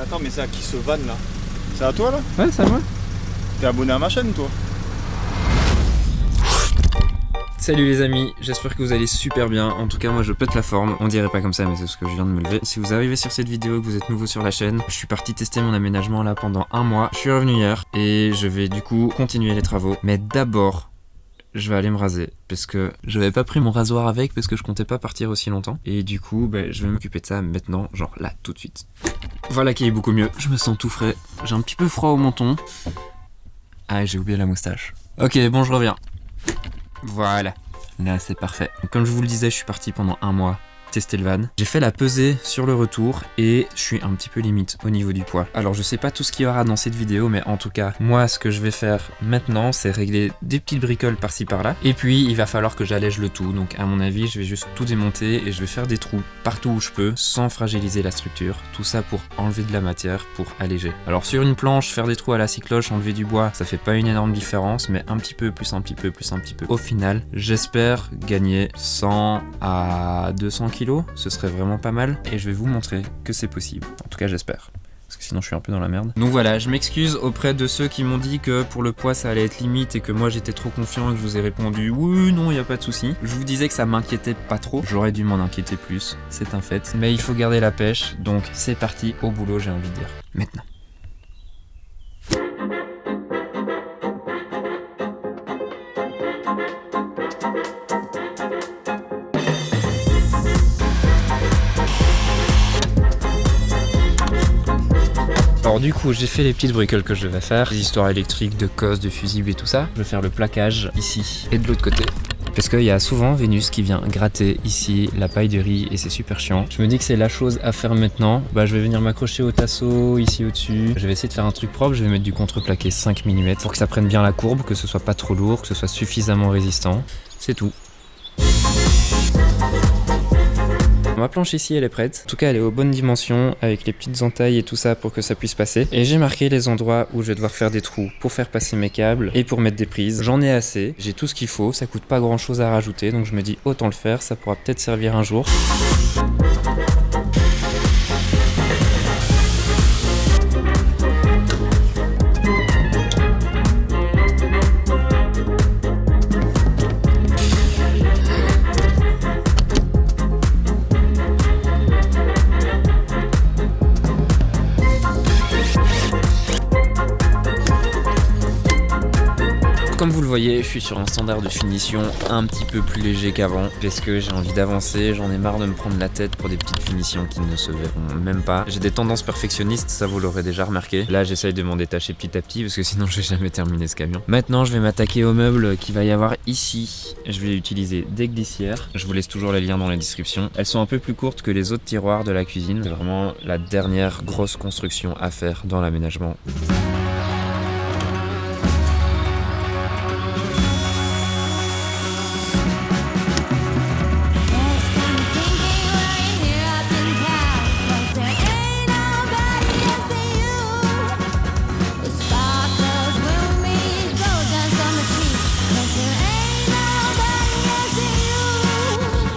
Attends, mais c'est à qui ce van là? C'est à toi là? Ouais, c'est à moi. T'es abonné à ma chaîne toi? Salut les amis, j'espère que vous allez super bien. En tout cas moi je pète la forme, on dirait pas comme ça mais c'est ce que je viens de me lever. Si vous arrivez sur cette vidéo et que vous êtes nouveau sur la chaîne, je suis parti tester mon aménagement là pendant un mois. Je suis revenu hier et je vais du coup continuer les travaux. Mais d'abord, je vais aller me raser parce que j'avais pas pris mon rasoir avec parce que je comptais pas partir aussi longtemps. Et du coup je vais m'occuper de ça maintenant, genre là tout de suite. Voilà qui est beaucoup mieux, je me sens tout frais. J'ai un petit peu froid au menton. Ah j'ai oublié la moustache. Ok bon je reviens. Voilà, là c'est parfait. Donc, comme je vous le disais, je suis parti pendant un mois tester le van. J'ai fait la pesée sur le retour et je suis un petit peu limite au niveau du poids. Alors je sais pas tout ce qu'il y aura dans cette vidéo, mais en tout cas, moi ce que je vais faire maintenant, c'est régler des petites bricoles par-ci par-là. Et puis il va falloir que j'allège le tout. Donc à mon avis, je vais juste tout démonter et je vais faire des trous partout où je peux, sans fragiliser la structure. Tout ça pour enlever de la matière, pour alléger. Alors sur une planche, faire des trous à la scie cloche, enlever du bois, ça fait pas une énorme différence, mais un petit peu, plus un petit peu, plus un petit peu. Au final, j'espère gagner 100 à 200 kg. Ce serait vraiment pas mal et je vais vous montrer que c'est possible. En tout cas j'espère. Parce que sinon je suis un peu dans la merde. Donc voilà, je m'excuse auprès de ceux qui m'ont dit que pour le poids ça allait être limite et que moi j'étais trop confiant et que je vous ai répondu oui non y a pas de souci. Je vous disais que ça m'inquiétait pas trop. J'aurais dû m'en inquiéter plus, c'est un fait. Mais il faut garder la pêche, donc c'est parti au boulot j'ai envie de dire. Maintenant. Alors du coup j'ai fait les petites bricoles que je devais faire, les histoires électriques, de cosses, de fusibles et tout ça. Je vais faire le plaquage ici et de l'autre côté. Parce qu'il y a souvent Vénus qui vient gratter ici la paille de riz et c'est super chiant. Je me dis que c'est la chose à faire maintenant. Je vais venir m'accrocher au tasseau ici au-dessus. Je vais essayer de faire un truc propre, je vais mettre du contreplaqué 5 mm pour que ça prenne bien la courbe, que ce soit pas trop lourd, que ce soit suffisamment résistant. C'est tout. Ma planche ici elle est prête, en tout cas elle est aux bonnes dimensions avec les petites entailles et tout ça pour que ça puisse passer. Et j'ai marqué les endroits où je vais devoir faire des trous pour faire passer mes câbles et pour mettre des prises. J'en ai assez, j'ai tout ce qu'il faut, ça coûte pas grand chose à rajouter donc je me dis autant le faire, ça pourra peut-être servir un jour. Comme vous le voyez, je suis sur un standard de finition un petit peu plus léger qu'avant parce que j'ai envie d'avancer, j'en ai marre de me prendre la tête pour des petites finitions qui ne se verront même pas. J'ai des tendances perfectionnistes, ça vous l'aurez déjà remarqué. Là, j'essaye de m'en détacher petit à petit parce que sinon je vais jamais terminer ce camion. Maintenant, je vais m'attaquer au meuble qu'il va y avoir ici. Je vais utiliser des glissières. Je vous laisse toujours les liens dans la description. Elles sont un peu plus courtes que les autres tiroirs de la cuisine. C'est vraiment la dernière grosse construction à faire dans l'aménagement.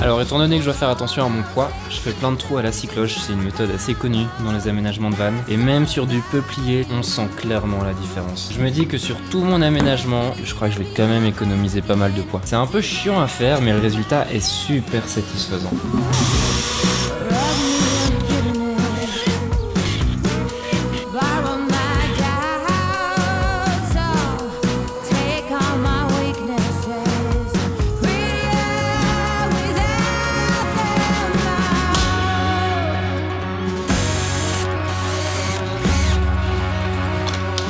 Alors étant donné que je dois faire attention à mon poids, je fais plein de trous à la scie cloche, c'est une méthode assez connue dans les aménagements de van. Et même sur du peuplier, on sent clairement la différence. Je me dis que sur tout mon aménagement, je crois que je vais quand même économiser pas mal de poids. C'est un peu chiant à faire, mais le résultat est super satisfaisant.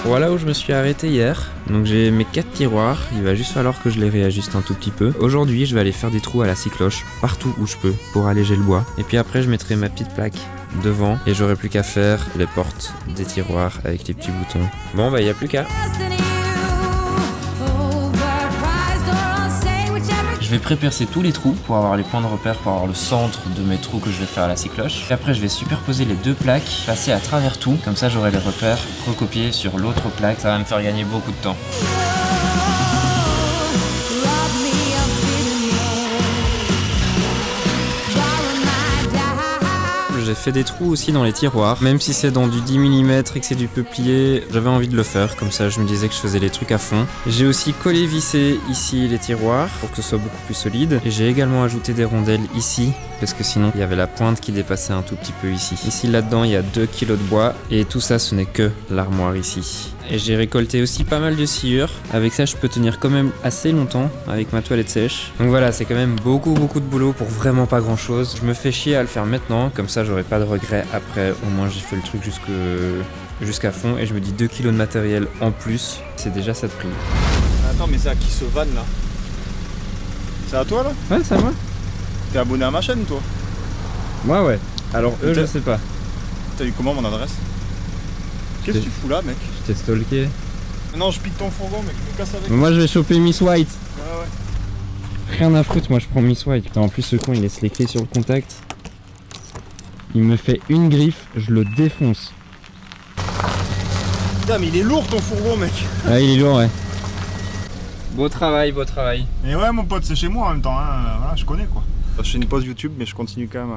Voilà où je me suis arrêté hier. Donc j'ai mes 4 tiroirs, il va juste falloir que je les réajuste un tout petit peu. Aujourd'hui je vais aller faire des trous à la scie cloche partout où je peux pour alléger le bois. Et puis après je mettrai ma petite plaque devant et j'aurai plus qu'à faire les portes des tiroirs avec les petits boutons. Bon il n'y a plus qu'à. Je vais pré-percer tous les trous pour avoir les points de repère, pour avoir le centre de mes trous que je vais faire à la scie cloche. Et après je vais superposer les deux plaques, passer à travers tout, comme ça j'aurai les repères recopiés sur l'autre plaque. Ça va me faire gagner beaucoup de temps. j'ai fait des trous aussi dans les tiroirs. Même si c'est dans du 10 mm et que c'est du peuplier, j'avais envie de le faire. Comme ça, je me disais que je faisais les trucs à fond. J'ai aussi collé vissé ici les tiroirs pour que ce soit beaucoup plus solide. Et j'ai également ajouté des rondelles ici, parce que sinon il y avait la pointe qui dépassait un tout petit peu ici. Ici là-dedans il y a 2 kg de bois et tout ça ce n'est que l'armoire ici. Et j'ai récolté aussi pas mal de sciure. Avec ça je peux tenir quand même assez longtemps avec ma toilette sèche. Donc voilà, c'est quand même beaucoup de boulot pour vraiment pas grand chose. Je me fais chier à le faire maintenant, comme ça j'aurai pas de regrets après. Au moins j'ai fait le truc jusqu'à fond et je me dis 2 kg de matériel en plus, c'est déjà ça de prix. Attends, mais c'est à qui ce van là? C'est à toi là? Ouais, c'est à moi. T'es abonné à ma chaîne toi? Moi ouais. Alors eux je sais pas. T'as eu comment mon adresse? Qu'est-ce que tu fous là mec? Je t'ai stalké. Non, je pique ton fourgon mec, je me casse avec. Moi je vais choper Miss White. Ouais. Rien à foutre, moi je prends Miss White. Putain, en plus ce con il laisse les clés sur le contact. Il me fait une griffe, je le défonce. Putain mais il est lourd ton fourgon mec. Ah il est lourd ouais. Beau travail, beau travail. Et ouais mon pote, c'est chez moi en même temps, hein. Voilà, je connais quoi. Je fais une pause YouTube mais je continue quand même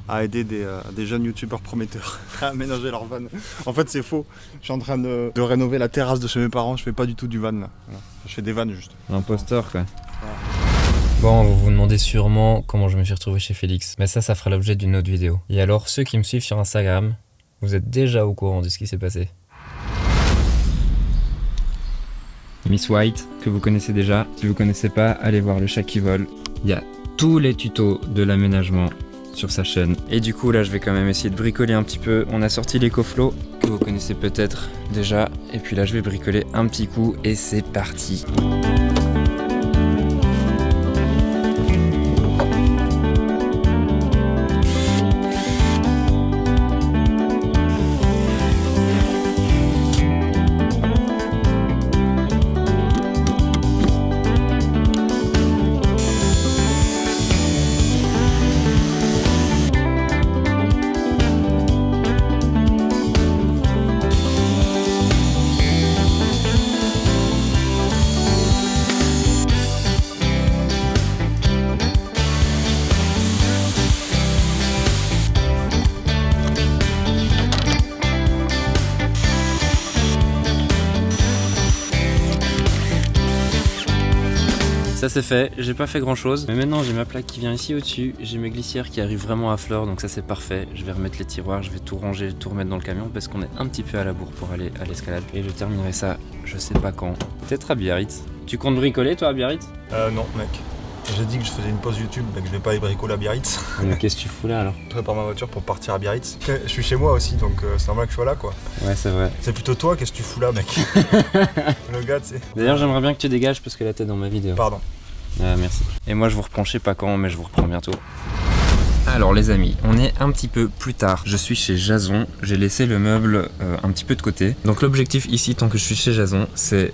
à aider des jeunes youtubeurs prometteurs à aménager leur van. En fait c'est faux, je suis en train de rénover la terrasse de chez mes parents, je fais pas du tout du van là. Voilà. Je fais des vannes juste. Imposteur quoi. Voilà. Bon, vous vous demandez sûrement comment je me suis retrouvé chez Félix. Mais ça fera l'objet d'une autre vidéo. Et alors ceux qui me suivent sur Instagram, vous êtes déjà au courant de ce qui s'est passé. Miss White, que vous connaissez déjà. Si vous connaissez pas, allez voir le chat qui vole. Il y a tous les tutos de l'aménagement sur sa chaîne. Et du coup là je vais quand même essayer de bricoler un petit peu. On a sorti l'EcoFlow que vous connaissez peut-être déjà. Et puis là je vais bricoler un petit coup et c'est parti. Ça c'est fait, j'ai pas fait grand chose, mais maintenant j'ai ma plaque qui vient ici au-dessus, j'ai mes glissières qui arrivent vraiment à fleur, donc ça c'est parfait. Je vais remettre les tiroirs, je vais tout ranger, tout remettre dans le camion parce qu'on est un petit peu à la bourre pour aller à l'escalade. Et je terminerai ça, je sais pas quand, peut-être à Biarritz. Tu comptes bricoler toi à Biarritz? Non mec, j'ai dit que je faisais une pause YouTube, mais que je vais pas aller bricoler à Biarritz. Mais qu'est-ce que tu fous là alors? Je prépare ma voiture pour partir à Biarritz. Je suis chez moi aussi, donc c'est normal que je sois là quoi. Ouais c'est vrai. C'est plutôt toi, qu'est-ce que tu fous là mec? Le gars tu sais. D'ailleurs j'aimerais bien que tu dégages parce que là t'es dans ma vidéo. Pardon. Ah merci. Et moi je vous reprends, je sais pas quand, mais je vous reprends bientôt. Alors les amis, on est un petit peu plus tard. Je suis chez Jason, j'ai laissé le meuble un petit peu de côté. Donc l'objectif ici, tant que je suis chez Jason, c'est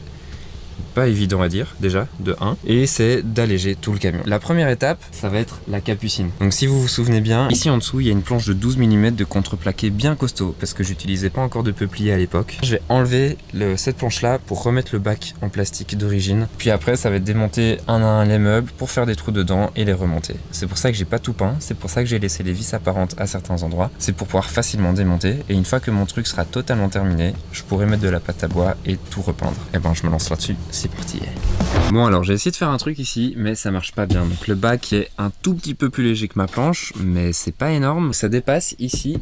pas évident à dire déjà, de 1, et c'est d'alléger tout le camion. La première étape, ça va être la capucine. Donc si vous vous souvenez bien, ici en dessous, il y a une planche de 12 mm de contreplaqué bien costaud, parce que j'utilisais pas encore de peuplier à l'époque. Je vais enlever cette planche-là pour remettre le bac en plastique d'origine. Puis après, ça va être démonter un à un les meubles pour faire des trous dedans et les remonter. C'est pour ça que j'ai pas tout peint, c'est pour ça que j'ai laissé les vis apparentes à certains endroits. C'est pour pouvoir facilement démonter, et une fois que mon truc sera totalement terminé, je pourrai mettre de la pâte à bois et tout repeindre. Et ben je me lance là-dessus. C'est parti. Bon alors j'ai essayé de faire un truc ici mais ça marche pas bien. Donc le bac est un tout petit peu plus léger que ma planche mais c'est pas énorme. Ça dépasse ici.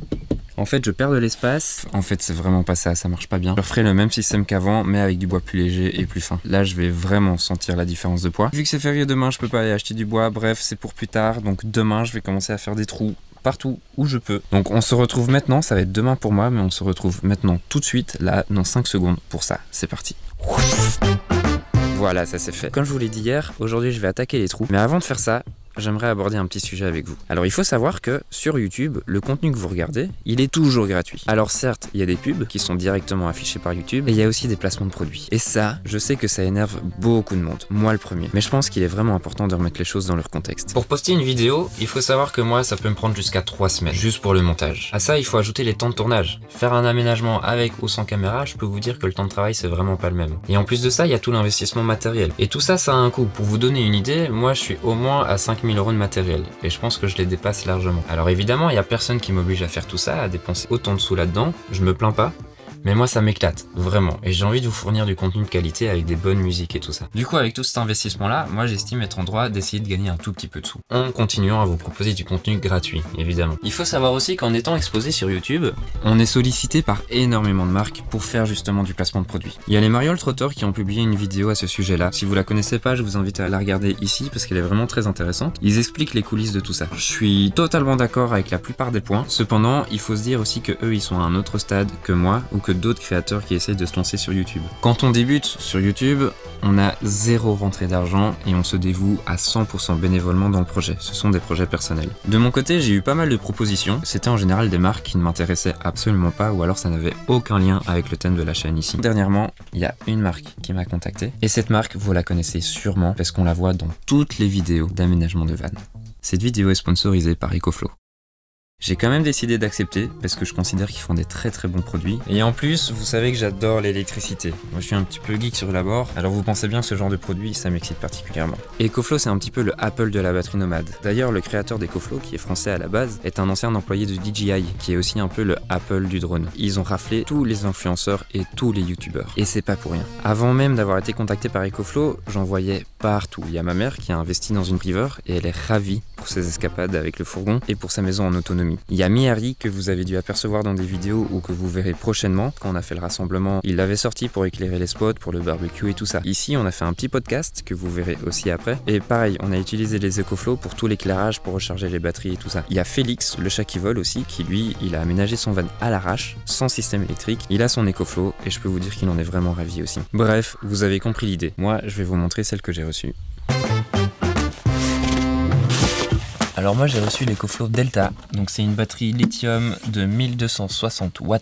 En fait je perds de l'espace. En fait c'est vraiment pas ça, ça marche pas bien. Je referai le même système qu'avant mais avec du bois plus léger et plus fin. Là je vais vraiment sentir la différence de poids. Vu que c'est férié demain je peux pas aller acheter du bois. Bref c'est pour plus tard. Donc demain je vais commencer à faire des trous partout où je peux. Donc on se retrouve maintenant, ça va être demain pour moi mais on se retrouve maintenant tout de suite là dans 5 secondes pour ça. C'est parti. Voilà, ça c'est fait. Comme je vous l'ai dit hier, aujourd'hui je vais attaquer les trous. Mais avant de faire ça, j'aimerais aborder un petit sujet avec vous. Alors il faut savoir que sur YouTube, le contenu que vous regardez, il est toujours gratuit. Alors certes, il y a des pubs qui sont directement affichées par YouTube, et il y a aussi des placements de produits. Et ça, je sais que ça énerve beaucoup de monde, moi le premier. Mais je pense qu'il est vraiment important de remettre les choses dans leur contexte. Pour poster une vidéo, il faut savoir que moi, ça peut me prendre jusqu'à 3 semaines, juste pour le montage. À ça, il faut ajouter les temps de tournage. Faire un aménagement avec ou sans caméra, je peux vous dire que le temps de travail, c'est vraiment pas le même. Et en plus de ça, il y a tout l'investissement matériel. Et tout ça, ça a un coût. Pour vous donner une idée, moi je suis au moins à 5 000 000 € de matériel et je pense que je les dépasse largement. Alors évidemment, il n'y a personne qui m'oblige à faire tout ça, à dépenser autant de sous là-dedans, je me plains pas. Mais moi ça m'éclate, vraiment, et j'ai envie de vous fournir du contenu de qualité avec des bonnes musiques et tout ça. Du coup avec tout cet investissement là, moi j'estime être en droit d'essayer de gagner un tout petit peu de sous, en continuant à vous proposer du contenu gratuit, évidemment. Il faut savoir aussi qu'en étant exposé sur YouTube, on est sollicité par énormément de marques pour faire justement du placement de produits. Il y a les Mariole Trotter qui ont publié une vidéo à ce sujet là, si vous la connaissez pas je vous invite à la regarder ici parce qu'elle est vraiment très intéressante. Ils expliquent les coulisses de tout ça. Je suis totalement d'accord avec la plupart des points, cependant il faut se dire aussi que eux ils sont à un autre stade que moi ou que d'autres créateurs qui essayent de se lancer sur YouTube. Quand on débute sur YouTube, on a 0 rentrée d'argent et on se dévoue à 100% bénévolement dans le projet. Ce sont des projets personnels. De mon côté, j'ai eu pas mal de propositions. C'était en général des marques qui ne m'intéressaient absolument pas ou alors ça n'avait aucun lien avec le thème de la chaîne ici. Dernièrement, il y a une marque qui m'a contacté et cette marque, vous la connaissez sûrement parce qu'on la voit dans toutes les vidéos d'aménagement de vannes. Cette vidéo est sponsorisée par EcoFlow. J'ai quand même décidé d'accepter parce que je considère qu'ils font des très bons produits. Et en plus, vous savez que j'adore l'électricité. Moi je suis un petit peu geek sur la bord, alors vous pensez bien que ce genre de produit, ça m'excite particulièrement. EcoFlow c'est un petit peu le Apple de la batterie nomade. D'ailleurs, le créateur d'EcoFlow, qui est français à la base, est un ancien employé de DJI, qui est aussi un peu le Apple du drone. Ils ont raflé tous les influenceurs et tous les youtubeurs. Et c'est pas pour rien. Avant même d'avoir été contacté par EcoFlow, j'en voyais partout. Il y a ma mère qui a investi dans une River et elle est ravie pour ses escapades avec le fourgon et pour sa maison en autonomie. Il y a Mihari que vous avez dû apercevoir dans des vidéos ou que vous verrez prochainement. Quand on a fait le rassemblement, il l'avait sorti pour éclairer les spots, pour le barbecue et tout ça. Ici, on a fait un petit podcast que vous verrez aussi après. Et pareil, on a utilisé les EcoFlow pour tout l'éclairage, pour recharger les batteries et tout ça. Il y a Félix, le chat qui vole aussi, qui lui, il a aménagé son van à l'arrache, sans système électrique. Il a son EcoFlow et je peux vous dire qu'il en est vraiment ravi aussi. Bref, vous avez compris l'idée. Moi, je vais vous montrer celle que j'ai reçue. Alors moi j'ai reçu l'EcoFlow Delta, donc c'est une batterie lithium de 1260 Wh.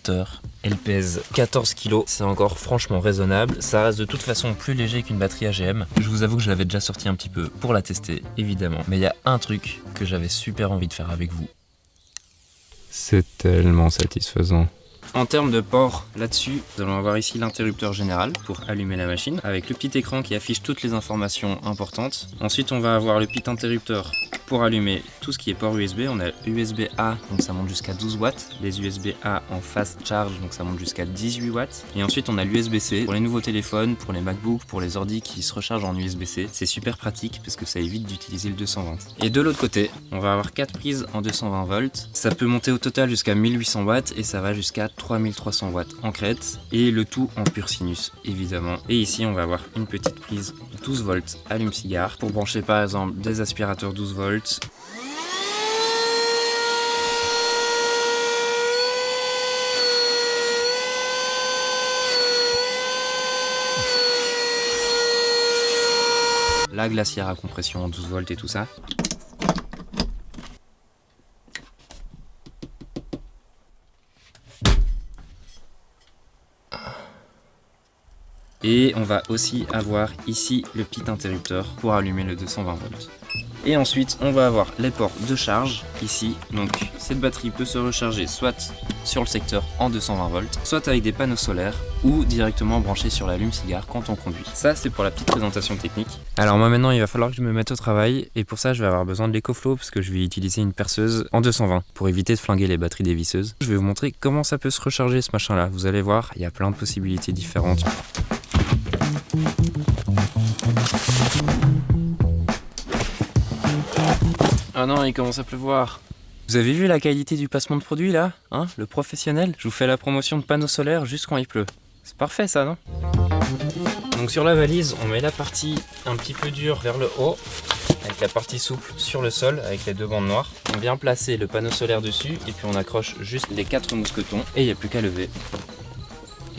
Elle pèse 14 kg, c'est encore franchement raisonnable. Ça reste de toute façon plus léger qu'une batterie AGM. Je vous avoue que je l'avais déjà sorti un petit peu pour la tester, évidemment. Mais il y a un truc que j'avais super envie de faire avec vous. C'est tellement satisfaisant. En termes de port, là-dessus, nous allons avoir ici l'interrupteur général pour allumer la machine, avec le petit écran qui affiche toutes les informations importantes. Ensuite, on va avoir le petit interrupteur pour allumer tout ce qui est port USB. On a USB-A, donc ça monte jusqu'à 12 watts. Les USB-A en fast charge, donc ça monte jusqu'à 18 watts. Et ensuite, on a l'USB-C pour les nouveaux téléphones, pour les MacBooks, pour les ordis qui se rechargent en USB-C. C'est super pratique parce que ça évite d'utiliser le 220. Et de l'autre côté, on va avoir 4 prises en 220 volts. Ça peut monter au total jusqu'à 1800 watts et ça va jusqu'à 3300 watts en crête et le tout en pur sinus évidemment. Et ici on va avoir une petite prise 12 volts allume-cigare pour brancher par exemple des aspirateurs 12 volts. La glacière à compression en 12 volts et tout ça. Et on va aussi avoir ici le petit interrupteur pour allumer le 220 volts. Et ensuite, on va avoir les ports de charge ici. Donc, cette batterie peut se recharger soit sur le secteur en 220 volts, soit avec des panneaux solaires ou directement branchés sur l'allume-cigare quand on conduit. Ça, c'est pour la petite présentation technique. Alors moi maintenant, il va falloir que je me mette au travail et pour ça, je vais avoir besoin de l'EcoFlow parce que je vais utiliser une perceuse en 220 pour éviter de flinguer les batteries des visseuses. Je vais vous montrer comment ça peut se recharger ce machin-là. Vous allez voir, il y a plein de possibilités différentes. Ah non, il commence à pleuvoir. Vous avez vu la qualité du placement de produit là, hein, le professionnel? Je vous fais la promotion de panneaux solaires juste quand il pleut. C'est parfait ça, non? Donc sur la valise, on met la partie un petit peu dure vers le haut, avec la partie souple sur le sol, avec les deux bandes noires. On vient placer le panneau solaire dessus, et puis on accroche juste les 4 mousquetons, et il n'y a plus qu'à lever.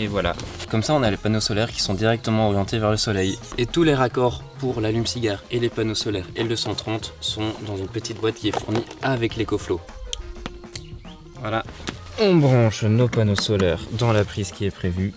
Et voilà. Comme ça, on a les panneaux solaires qui sont directement orientés vers le soleil. Et tous les raccords pour l'allume-cigare et les panneaux solaires et le 230 sont dans une petite boîte qui est fournie avec l'EcoFlow. Voilà. On branche nos panneaux solaires dans la prise qui est prévue.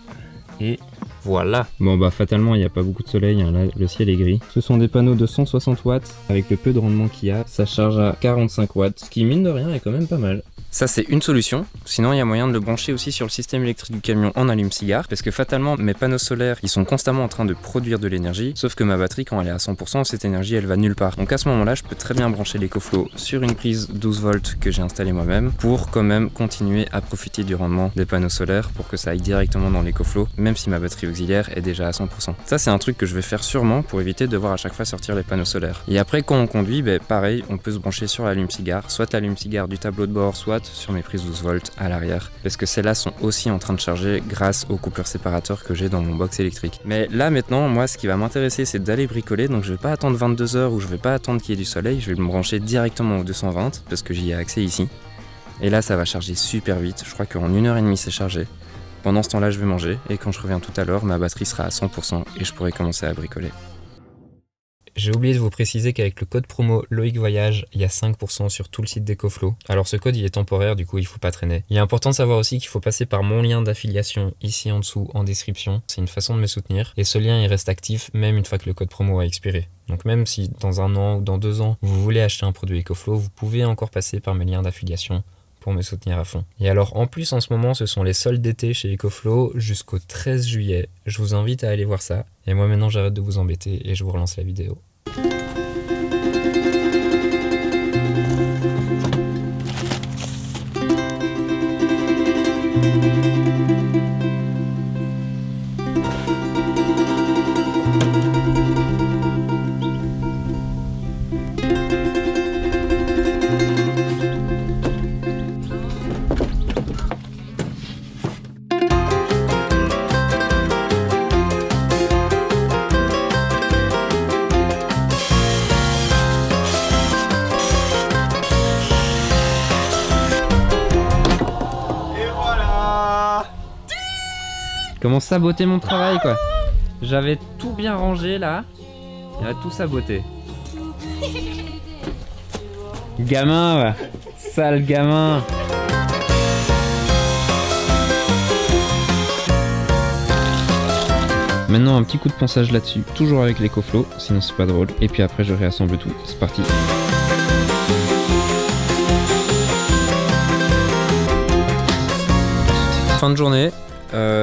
Et voilà. Bon bah fatalement, il n'y a pas beaucoup de soleil, hein. Là le ciel est gris. Ce sont des panneaux de 160 watts. Avec le peu de rendement qu'il y a, ça charge à 45 watts. Ce qui mine de rien est quand même pas mal. Ça c'est une solution, sinon il y a moyen de le brancher aussi sur le système électrique du camion en allume-cigare, parce que fatalement mes panneaux solaires ils sont constamment en train de produire de l'énergie, sauf que ma batterie quand elle est à 100%, cette énergie elle va nulle part. Donc à ce moment là je peux très bien brancher l'EcoFlow sur une prise 12 volts que j'ai installée moi-même, pour quand même continuer à profiter du rendement des panneaux solaires, pour que ça aille directement dans l'EcoFlow, même si ma batterie auxiliaire est déjà à 100%. Ça c'est un truc que je vais faire sûrement pour éviter de devoir à chaque fois sortir les panneaux solaires. Et après quand on conduit, pareil, on peut se brancher sur l'allume-cigare, soit l'allume-cigare du tableau de bord, soit sur mes prises 12 volts à l'arrière, parce que celles-là sont aussi en train de charger grâce au coupleur séparateur que j'ai dans mon box électrique. Mais là maintenant, moi ce qui va m'intéresser c'est d'aller bricoler, donc je vais pas attendre 22 h ou je vais pas attendre qu'il y ait du soleil, je vais me brancher directement au 220 parce que j'y ai accès ici. Et là ça va charger super vite, je crois qu'en 1h30 c'est chargé. Pendant ce temps-là je vais manger et quand je reviens tout à l'heure, ma batterie sera à 100% et je pourrai commencer à bricoler. J'ai oublié de vous préciser qu'avec le code promo Loïc Voyage, il y a 5% sur tout le site d'EcoFlow. Alors ce code il est temporaire, du coup il faut pas traîner. Il est important de savoir aussi qu'il faut passer par mon lien d'affiliation ici en dessous en description. C'est une façon de me soutenir et ce lien il reste actif même une fois que le code promo a expiré. Donc même si dans 1 an ou dans 2 ans vous voulez acheter un produit EcoFlow, vous pouvez encore passer par mes liens d'affiliation pour me soutenir à fond. Et alors en plus en ce moment ce sont les soldes d'été chez EcoFlow jusqu'au 13 juillet. Je vous invite à aller voir ça. Et moi maintenant j'arrête de vous embêter et je vous relance la vidéo. Comment saboter mon travail quoi. J'avais tout bien rangé là. Il a tout saboté. Gamin ouais. Sale gamin. Maintenant un petit coup de ponçage là-dessus, toujours avec l'EcoFlow, sinon c'est pas drôle. Et puis après je réassemble tout, c'est parti. Fin de journée.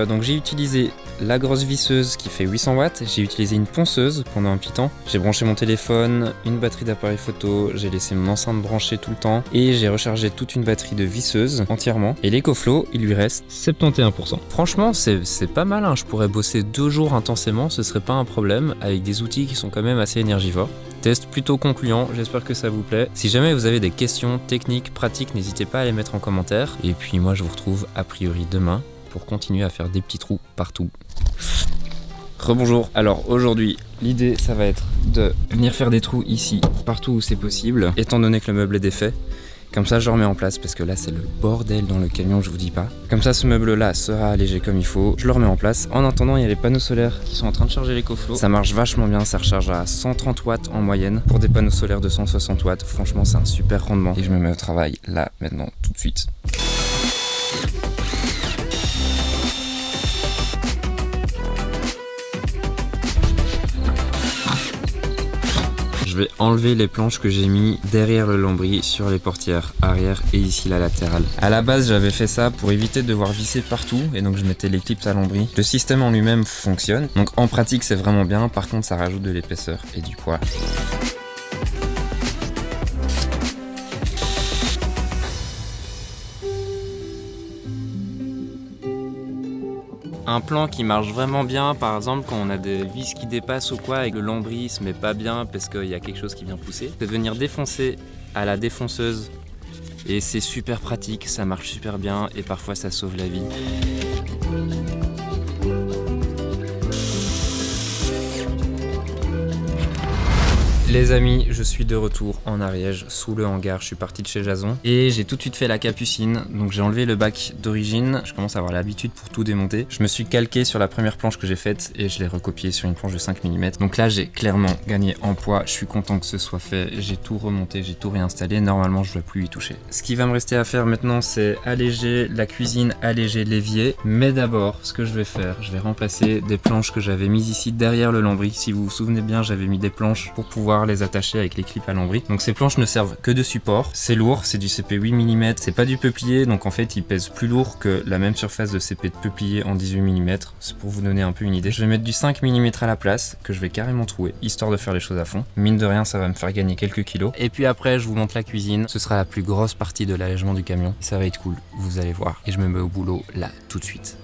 Donc j'ai utilisé la grosse visseuse qui fait 800 watts, j'ai utilisé une ponceuse pendant un petit temps, j'ai branché mon téléphone, une batterie d'appareil photo, j'ai laissé mon enceinte branchée tout le temps et j'ai rechargé toute une batterie de visseuse entièrement. Et l'EcoFlow, il lui reste 71%. Franchement, c'est pas mal, hein. Je pourrais bosser 2 jours intensément, ce serait pas un problème, avec des outils qui sont quand même assez énergivores. Test plutôt concluant, j'espère que ça vous plaît. Si jamais vous avez des questions techniques, pratiques, n'hésitez pas à les mettre en commentaire. Et puis moi je vous retrouve a priori demain pour continuer à faire des petits trous partout. Rebonjour. Alors aujourd'hui, l'idée ça va être de venir faire des trous ici, partout où c'est possible, étant donné que le meuble est défait. Comme ça je le remets en place parce que là c'est le bordel dans le camion, je vous dis pas. Comme ça ce meuble là sera allégé comme il faut, je le remets en place. En attendant il y a les panneaux solaires qui sont en train de charger l'EcoFlow. Ça marche vachement bien, ça recharge à 130 watts en moyenne. Pour des panneaux solaires de 160 watts, franchement c'est un super rendement. Et je me mets au travail là maintenant tout de suite. Je vais enlever les planches que j'ai mis derrière le lambris sur les portières arrière et ici la latérale. À la base j'avais fait ça pour éviter de devoir visser partout et donc je mettais les clips à lambris. Le système en lui-même fonctionne, donc en pratique c'est vraiment bien, par contre ça rajoute de l'épaisseur et du poids. Un plan qui marche vraiment bien, par exemple quand on a des vis qui dépassent ou quoi et que le lambris se met pas bien parce qu'il y a quelque chose qui vient pousser, c'est de venir défoncer à la défonceuse et c'est super pratique, ça marche super bien et parfois ça sauve la vie. Les amis, je suis de retour en Ariège, sous le hangar, je suis parti de chez Jason et j'ai tout de suite fait la capucine, donc j'ai enlevé le bac d'origine, je commence à avoir l'habitude pour tout démonter. Je me suis calqué sur la première planche que j'ai faite et je l'ai recopié sur une planche de 5 mm. Donc là j'ai clairement gagné en poids, je suis content que ce soit fait, j'ai tout remonté, j'ai tout réinstallé, normalement je ne dois plus y toucher. Ce qui va me rester à faire maintenant c'est alléger la cuisine, alléger l'évier, mais d'abord ce que je vais faire, je vais remplacer des planches que j'avais mises ici derrière le lambris. Si vous vous souvenez bien, j'avais mis des planches pour pouvoir pouvoir les attacher avec les clips à lambris. Donc ces planches ne servent que de support. C'est lourd, c'est du CP 8 mm, c'est pas du peuplier, donc en fait il pèse plus lourd que la même surface de CP de peuplier en 18 mm. C'est pour vous donner un peu une idée. Je vais mettre du 5 mm à la place, que je vais carrément trouer, histoire de faire les choses à fond. Mine de rien, ça va me faire gagner quelques kilos. Et puis après, je vous montre la cuisine. Ce sera la plus grosse partie de l'allègement du camion. Ça va être cool, vous allez voir. Et je me mets au boulot là, tout de suite.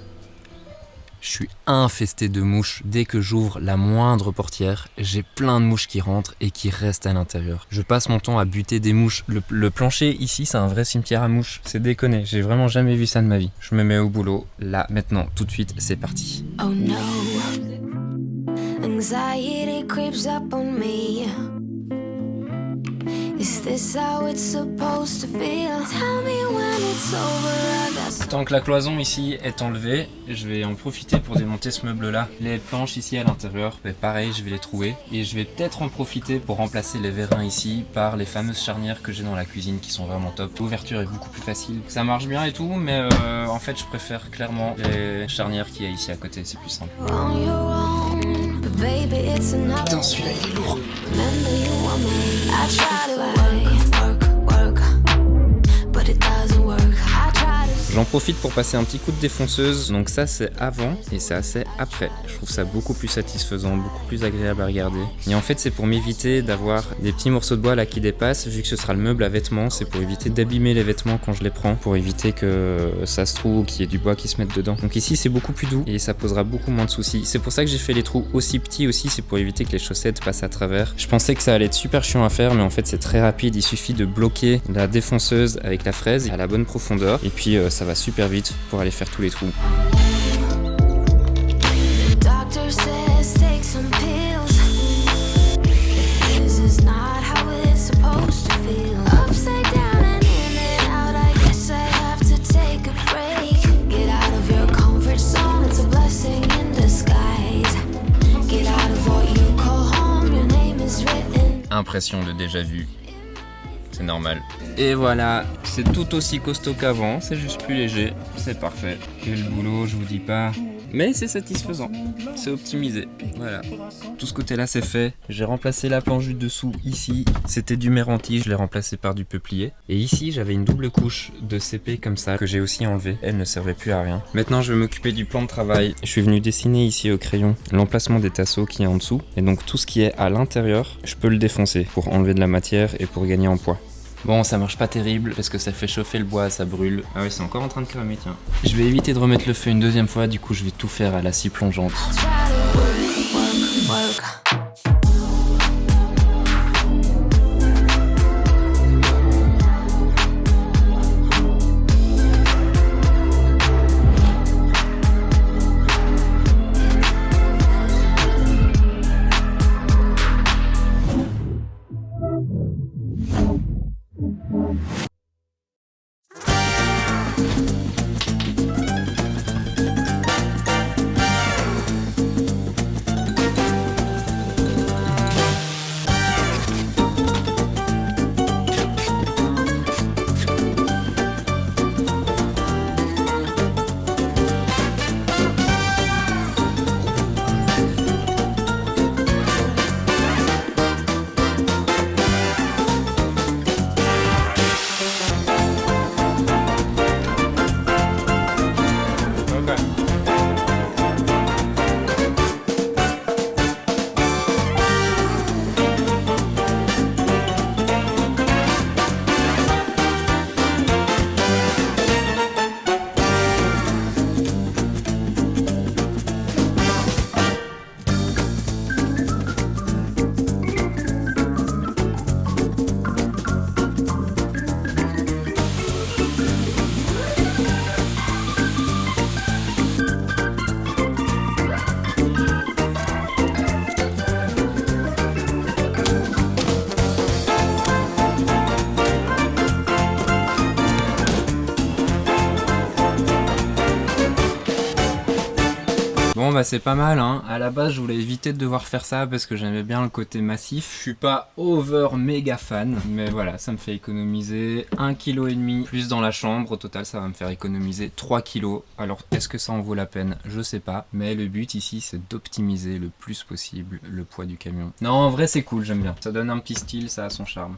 Je suis infesté de mouches. Dès que j'ouvre la moindre portière, j'ai plein de mouches qui rentrent et qui restent à l'intérieur. Je passe mon temps à buter des mouches. Le plancher ici, c'est un vrai cimetière à mouches. C'est déconné, j'ai vraiment jamais vu ça de ma vie. Je me mets au boulot, là, maintenant, tout de suite, c'est parti. Oh no, anxiety creeps up on me. Is this how it's supposed to feel? Tell me when it's over, I guess. Tant que la cloison ici est enlevée, je vais en profiter pour démonter ce meuble là. Les planches ici à l'intérieur, pareil, je vais les trouver. Et je vais peut-être en profiter pour remplacer les vérins ici par les fameuses charnières que j'ai dans la cuisine qui sont vraiment top. L'ouverture est beaucoup plus facile. Ça marche bien et tout, mais en fait je préfère clairement les charnières qu'il y a ici à côté, c'est plus simple. On your own, but baby, it's enough. Putain, celui-là il est lourd. Remember you want me. I try to work, but it doesn't work. I try to. J'en profite pour passer un petit coup de défonceuse, donc ça c'est avant et ça c'est après. Je trouve ça beaucoup plus satisfaisant, beaucoup plus agréable à regarder. Et en fait c'est pour m'éviter d'avoir des petits morceaux de bois là qui dépassent, vu que ce sera le meuble à vêtements, c'est pour éviter d'abîmer les vêtements quand je les prends, pour éviter que ça se trouve, qu'il y ait du bois qui se mette dedans. Donc ici c'est beaucoup plus doux et ça posera beaucoup moins de soucis. C'est pour ça que j'ai fait les trous aussi petits aussi, c'est pour éviter que les chaussettes passent à travers. Je pensais que ça allait être super chiant à faire, mais en fait c'est très rapide, il suffit de bloquer la défonceuse avec la fraise à la bonne profondeur et puis ça va super vite pour aller faire tous les trous. The doctor says take some pills. This is not how it's supposed to feel. Upside down and in and out. I guess I have to take a break. Get out of your comfort zone. It's a blessing in disguise. Get out of what you call home. Your name is written. Impression de déjà vu. C'est normal. Et voilà, c'est tout aussi costaud qu'avant, c'est juste plus léger, c'est parfait. Quel boulot, je vous dis pas. Mais c'est satisfaisant, c'est optimisé, voilà. Tout ce côté-là c'est fait. J'ai remplacé la planche du dessous ici, c'était du méranti, je l'ai remplacé par du peuplier. Et ici j'avais une double couche de CP comme ça, que j'ai aussi enlevé, elle ne servait plus à rien. Maintenant je vais m'occuper du plan de travail. Je suis venu dessiner ici au crayon l'emplacement des tasseaux qui est en dessous. Et donc tout ce qui est à l'intérieur, je peux le défoncer pour enlever de la matière et pour gagner en poids. Bon, ça marche pas terrible parce que ça fait chauffer le bois, ça brûle. Ah oui, c'est encore en train de cramer, tiens. Je vais éviter de remettre le feu une deuxième fois, du coup je vais tout faire à la scie plongeante. Try to work. bah c'est pas mal hein. À la base je voulais éviter de devoir faire ça parce que j'aimais bien le côté massif. Je suis pas over méga fan, mais voilà, ça me fait économiser 1,5 kg plus dans la chambre. Au total ça va me faire économiser 3 kg. Alors est-ce que ça en vaut la peine? Je sais pas, mais le but ici c'est d'optimiser le plus possible le poids du camion. Non, en vrai c'est cool, j'aime bien. Ça donne un petit style, ça a son charme.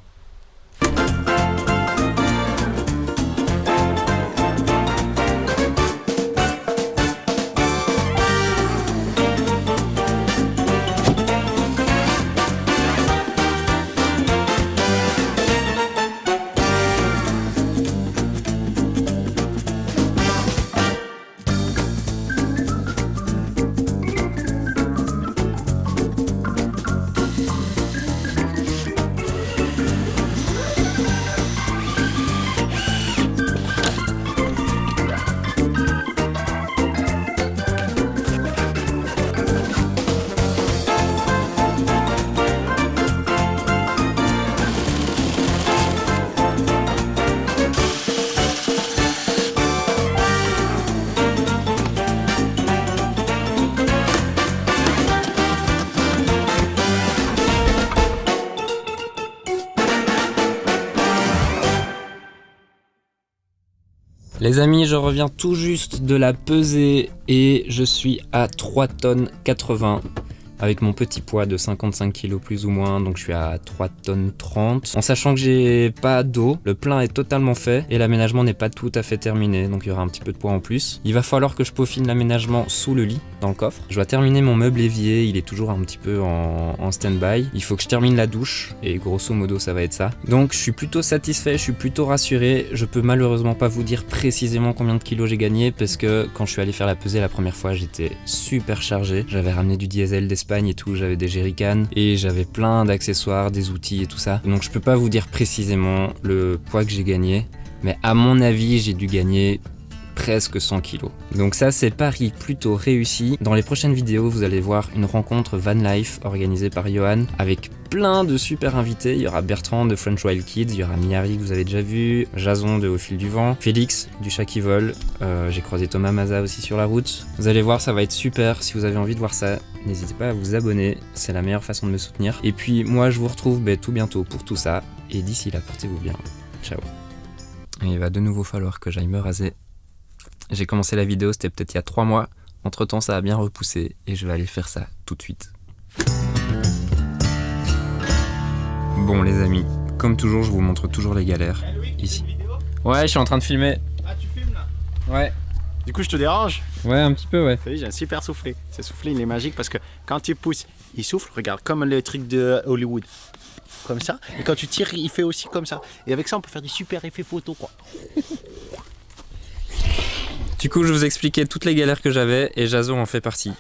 Les amis, je reviens tout juste de la pesée et je suis à 3 tonnes 80 avec mon petit poids de 55 kg plus ou moins, donc je suis à 3 tonnes 30. En sachant que j'ai pas d'eau, le plein est totalement fait et l'aménagement n'est pas tout à fait terminé, donc il y aura un petit peu de poids en plus. Il va falloir que je peaufine l'aménagement sous le lit, dans le coffre. Je dois terminer mon meuble évier, il est toujours un petit peu en stand-by. Il faut que je termine la douche et grosso modo ça va être ça. Donc je suis plutôt satisfait, je suis plutôt rassuré. Je peux malheureusement pas vous dire précisément combien de kilos j'ai gagné parce que quand je suis allé faire la pesée la première fois, j'étais super chargé. J'avais ramené du diesel d'Espagne et tout, j'avais des jerrycans et j'avais plein d'accessoires, des outils et tout ça. Donc je peux pas vous dire précisément le poids que j'ai gagné, mais à mon avis j'ai dû gagner presque 100 kg. Donc ça c'est pari plutôt réussi. Dans les prochaines vidéos vous allez voir une rencontre van life organisée par Johan avec plein de super invités. Il y aura Bertrand de French Wild Kids, il y aura Miari que vous avez déjà vu, Jason de Au Fil du Vent, Félix du Chat qui vole, j'ai croisé Thomas Maza aussi sur la route. Vous allez voir, ça va être super. Si vous avez envie de voir ça, n'hésitez pas à vous abonner, c'est la meilleure façon de me soutenir. Et puis moi je vous retrouve tout bientôt pour tout ça, et d'ici là portez-vous bien, ciao. Et il va de nouveau falloir que j'aille me raser. J'ai commencé la vidéo, c'était peut-être il y a 3 mois, entre temps ça a bien repoussé et je vais aller faire ça tout de suite. Bon les amis, comme toujours je vous montre toujours les galères, ici. Ouais, je suis en train de filmer. Ah, tu filmes là? Ouais. Du coup, je te dérange? Ouais, un petit peu, ouais. T'as vu, j'ai un super soufflet. Ce soufflet, il est magique parce que quand tu pousses, il souffle, regarde, comme le truc de Hollywood. Comme ça. Et quand tu tires, il fait aussi comme ça. Et avec ça, on peut faire des super effets photos, quoi. Du coup, je vous expliquais toutes les galères que j'avais et Jason en fait partie.